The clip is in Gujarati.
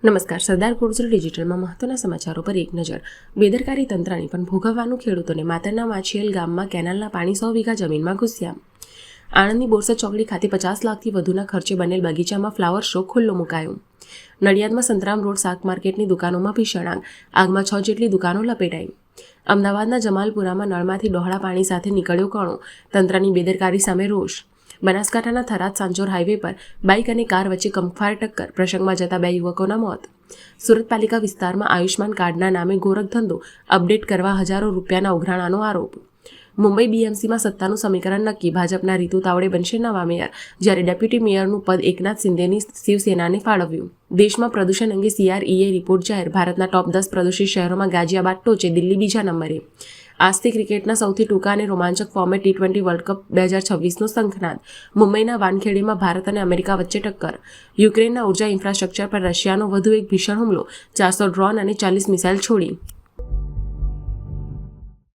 નમસ્કાર. સરદાર ગુર્જર ડિજિટલમાં મહત્વના સમાચારો પર એક નજર. બેદરકારી તંત્રની પણ ભોગવવાનું ખેડૂતોને. માતરના માછિયેલ ગામમાં કેનાલના પાણી 100 વીઘા જમીનમાં ઘૂસ્યા. આણંદની બોરસદ ચોકડી ખાતે 50 લાખથી વધુના ખર્ચે બનેલ બગીચામાં ફ્લાવર શો ખુલ્લો મુકાયો. નડિયાદમાં સંતરામ રોડ શાક માર્કેટની દુકાનોમાં ભીષણ આગ. આગમાં 6 જેટલી દુકાનો લપેટાઈ. અમદાવાદના જમાલપુરામાં નળમાંથી ડહોળા પાણી સાથે નીકળ્યો કણો. તંત્રની બેદરકારી સામે રોષ. બનાસકાંઠાના થરાદ સાંજોર હાઈવે પર બાઇક અને કાર વચ્ચે કંફાર ટક્કર. પ્રસંગમાં જતા 2 યુવકોના મોત. સુરત પાલિકા વિસ્તારમાં આયુષ્માન કાર્ડના નામે ગોરખધંધો. અપડેટ કરવા હજારો રૂપિયાના ઉઘરાણાનો આરોપ. મુંબઈ બીએમસીમાં સત્તાનું સમીકરણ નક્કી. ભાજપના રીતુ તાવડે બનશે નવા મેયર, જ્યારે ડેપ્યુટી મેયરનું પદ એકનાથ શિંદેની શિવસેનાને ફાળવ્યું. દેશમાં પ્રદૂષણ અંગે CREA રિપોર્ટ જાહેર. ભારતના ટોપ 10 પ્રદૂષિત શહેરોમાં ગાઝિયાબાદ ટોચે, દિલ્હી બીજા નંબરે. આજથી ક્રિકેટના સૌથી ટૂંકા અને રોમાંચક ફોર્મેટ T20 વર્લ્ડ કપ 2026નો શંખનાદ. મુંબઈના વાનખેડેમાં ભારત અને અમેરિકા વચ્ચે ટક્કર. યુક્રેનના ઉર્જા ઇન્ફ્રાસ્ટ્રક્ચર પર રશિયાનો વધુ એક ભીષણ હુમલો. 400 ડ્રોન અને 40 મિસાઇલ છોડી.